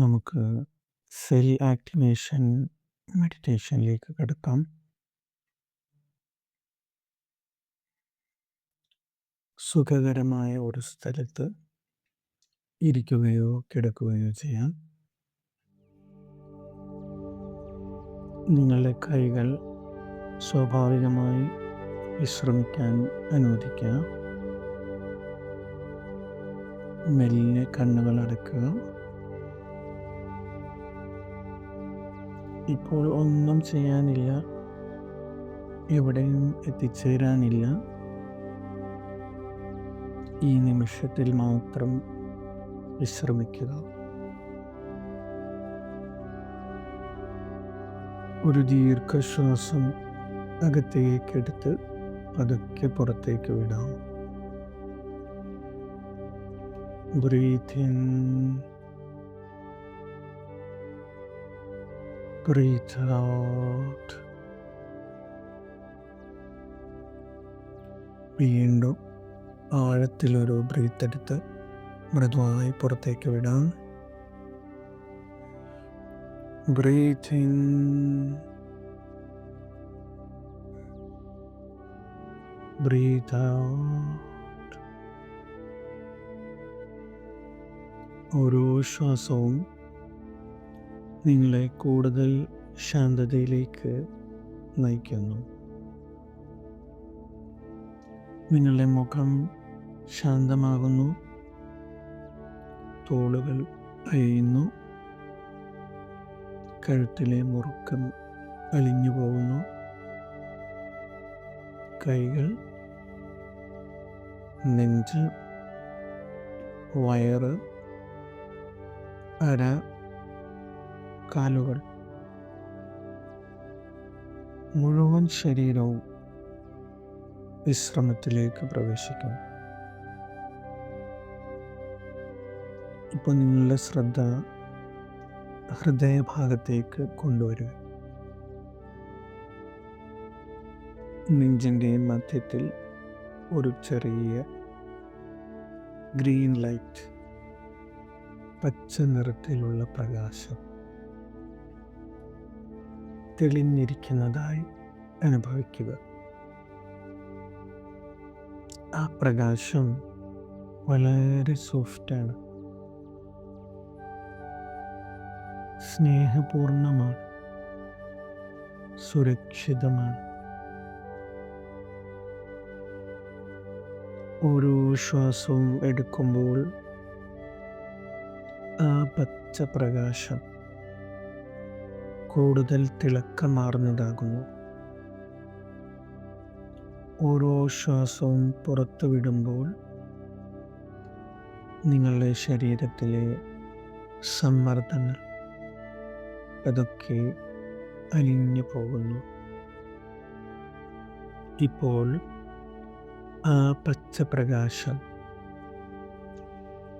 നമുക്ക് cell activation മെഡിറ്റേഷനിലേക്ക് കടക്കാം. സുഖകരമായ ഒരു സ്ഥലത്ത് ഇരിക്കുകയോ കിടക്കുകയോ ചെയ്യാം. നിങ്ങളുടെ കൈകൾ സ്വാഭാവികമായി വിശ്രമിക്കാൻ അനുവദിക്കുക. മെല്ലെ കണ്ണുകൾ അടയ്ക്കുക. ഇപ്പോൾ ഒന്നും ചെയ്യാനില്ല, എവിടെയും എത്തിച്ചേരാനില്ല. ഈ നിമിഷത്തിൽ മാത്രം വിശ്രമിക്കുക. ഒരു ദീർഘശ്വാസം അകത്തേക്കെടുത്ത് പതുക്കെ പുറത്തേക്ക് വിടാം. Breathe in, breathe out. വീണ്ടും ആഴത്തിലൊരു ബ്രീത്ത് എടുത്ത് മൃദുവായി പുറത്തേക്ക് വിടാം. Breathe in, breathe out. ഓരോ ശ്വാസവും നിങ്ങളെ കൂടുതൽ ശാന്തതയിലേക്ക് നയിക്കുന്നു. നിങ്ങളുടെ മുഖം ശാന്തമാകുന്നു, തോളുകൾ അയയുന്നു, കഴുത്തിലെ മുറുക്കം അലിഞ്ഞു പോകുന്നു. കൈകൾ, നെഞ്ച്, വയറ്, അര, കാലുകൾ, മുഴുവൻ ശരീരവും വിശ്രമത്തിലേക്ക് പ്രവേശിക്കും. ഇപ്പോൾ നിങ്ങളുടെ ശ്രദ്ധ ഹൃദയഭാഗത്തേക്ക് കൊണ്ടുവരിക. നെഞ്ചിൻ്റെ മധ്യത്തിൽ ഒരു ചെറിയ ഗ്രീൻ ലൈറ്റ്, പച്ച നിറത്തിലുള്ള പ്രകാശം തെളിഞ്ഞിരിക്കുന്നതായി അനുഭവിക്കുക. ആ പ്രകാശം വളരെ സോഫ്റ്റാണ്, സ്നേഹപൂർണമാണ്, സുരക്ഷിതമാണ്. ഓരോ ശ്വാസവും എടുക്കുമ്പോൾ ആ പച്ച പ്രകാശം കൂടുതൽ തിളക്കമാർന്നതാകുന്നു. ഓരോ ശ്വാസവും പുറത്തു വിടുമ്പോൾ നിങ്ങളുടെ ശരീരത്തിലെ സമ്മർദ്ദങ്ങൾ അതൊക്കെ അലിഞ്ഞു പോകുന്നു. ഇപ്പോൾ ആ പച്ചപ്രകാശം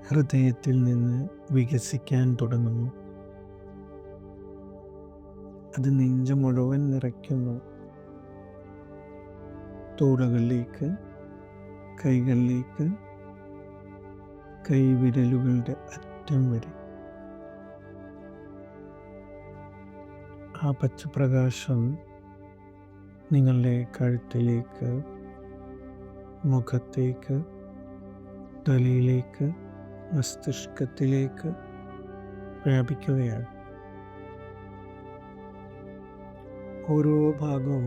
ഹൃദയത്തിൽ നിന്ന് വികസിക്കാൻ തുടങ്ങുന്നു. അത് നെഞ്ച് മുഴുവൻ നിറയ്ക്കുന്നു. തോളുകളിലേക്ക്, കൈകളിലേക്ക്, കൈവിരലുകളുടെ അറ്റം വരെ ആ പച്ചപ്രകാശം നിങ്ങളുടെ കഴുത്തിലേക്ക്, മുഖത്തേക്ക്, തലയിലേക്ക്, മസ്തിഷ്കത്തിലേക്ക് വ്യാപിക്കുകയാണ്. ഓരോ ഭാഗവും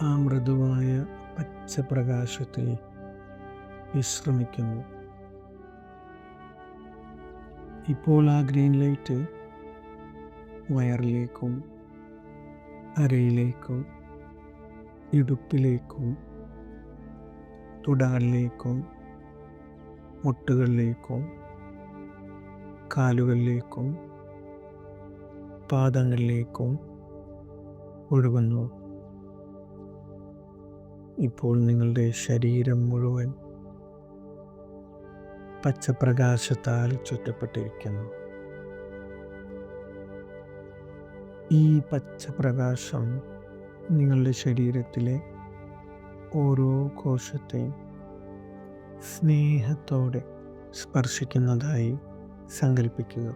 ആ മൃദുവായ പച്ചപ്രകാശത്തിൽ വിശ്രമിക്കുന്നു. ഇപ്പോൾ ആ ഗ്രീൻ ലൈറ്റ് വയറിലേക്കും, അരയിലേക്കും, ഇടുപ്പിലേക്കും, തുടകളിലേക്കും, മുട്ടുകളിലേക്കും, കാലുകളിലേക്കും, പാദങ്ങളിലേക്കും ഒഴുകുന്നു. ഇപ്പോൾ നിങ്ങളുടെ ശരീരം മുഴുവൻ പച്ചപ്രകാശത്താൽ ചുറ്റപ്പെട്ടിരിക്കുന്നു. ഈ പച്ചപ്രകാശം നിങ്ങളുടെ ശരീരത്തിലെ ഓരോ കോശത്തെയും സ്നേഹത്തോടെ സ്പർശിക്കുന്നതായി സങ്കല്പിക്കുക.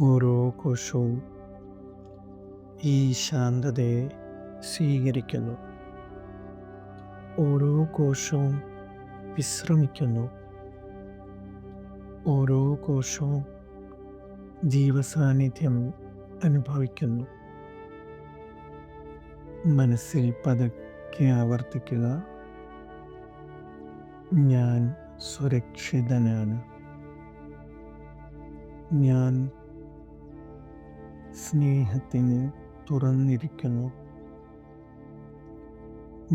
ഓരോ കോശവും ഈ ശാന്തതയെ സ്വീകരിക്കുന്നു. ഓരോ കോശവും വിശ്രമിക്കുന്നു. ഓരോ കോശവും ജീവസാന്നിധ്യം അനുഭവിക്കുന്നു. മനസ്സിൽ പതുക്കെ ആവർത്തിക്കുക, ഞാൻ സുരക്ഷിതനാണ്. ഞാൻ സ്നേഹത്തിന് തുറന്നിരിക്കുന്നു.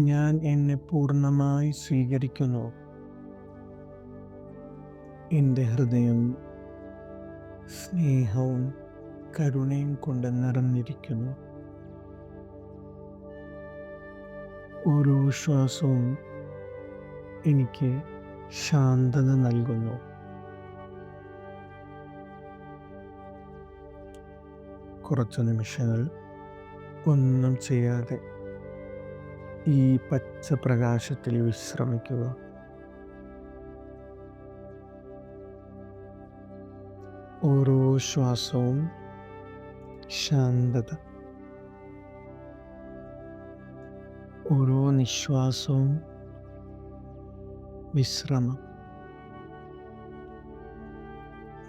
ഞാൻ എന്നെ പൂർണ്ണമായി സ്വീകരിക്കുന്നു. എൻ്റെ ഹൃദയം സ്നേഹവും കരുണയും കൊണ്ട് നിറഞ്ഞിരിക്കുന്നു. ഓരോ ശ്വാസവും എനിക്ക് ശാന്തത നൽകുന്നു. കുറച്ചു നിമിഷങ്ങൾ ഒന്നും ചെയ്യാതെ ഈ പച്ച പ്രകാശത്തിൽ വിശ്രമിക്കുക. ഓരോ ശ്വാസവും ശാന്തത, ഓരോ നിശ്വാസവും വിശ്രമം.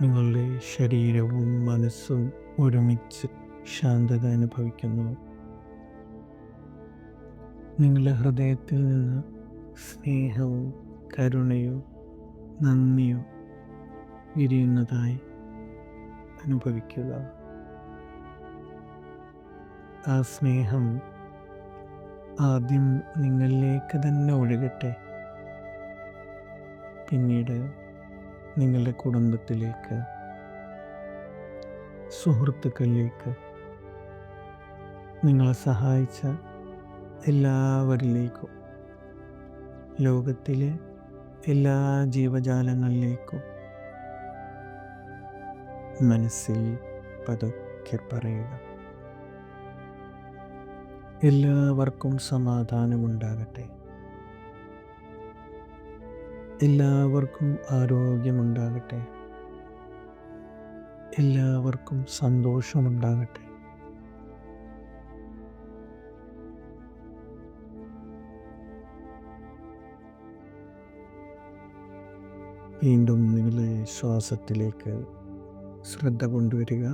നിങ്ങളുടെ ശരീരവും മനസ്സും ഒരുമിച്ച് ശാന്തത അനുഭവിക്കുന്നു. നിങ്ങളുടെ ഹൃദയത്തിൽ നിന്ന് സ്നേഹവും കരുണയും നന്ദിയും വിരിയുന്നതായി അനുഭവിക്കുക. ആ സ്നേഹം ആദ്യം നിങ്ങളിലേക്ക് തന്നെ ഒഴുകട്ടെ. പിന്നീട് നിങ്ങളുടെ കുടുംബത്തിലേക്ക്, സുഹൃത്തുക്കളിലേക്ക്, നിങ്ങളെ സഹായിച്ച എല്ലാവരിലേക്കും, ലോകത്തിലെ എല്ലാ ജീവജാലങ്ങളിലേക്കും മനസ്സിൽ പതുക്കെ പറയുക, എല്ലാവർക്കും സമാധാനമുണ്ടാകട്ടെ, എല്ലാവർക്കും ആരോഗ്യമുണ്ടാകട്ടെ, എല്ലാവർക്കും സന്തോഷമുണ്ടാകട്ടെ. വീണ്ടും നിങ്ങളെ ശ്വാസത്തിലേക്ക് ശ്രദ്ധ കൊണ്ടുവരിക.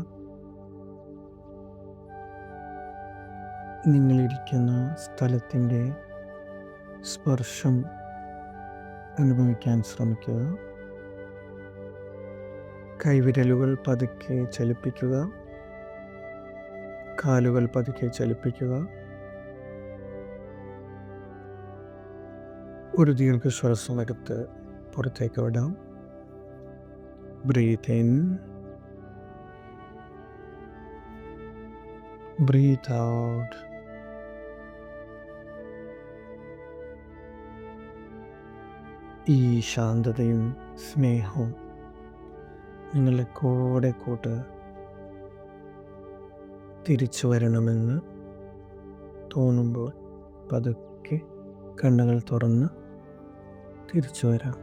നിങ്ങളിരിക്കുന്ന സ്ഥലത്തിൻ്റെ സ്പർശം അനുഭവിക്കാൻ ശ്രമിക്കുക. കൈവിരലുകൾ പതുക്കെ ചലിപ്പിക്കുക, കാലുകൾ പതുക്കെ ചലിപ്പിക്കുക. ഒരു ദീർഘശ്വാസം എടുത്ത് പുറത്തേക്ക് വിടാം. Breathe in, breathe out. ഈ ശാന്തതയും സ്നേഹവും നിങ്ങളുടെ കൂടെ തിരിച്ചു വരണമെന്ന് തോന്നുമ്പോൾ പതുക്കെ കണ്ണുകൾ തുറന്ന് തിരിച്ചു വരാം.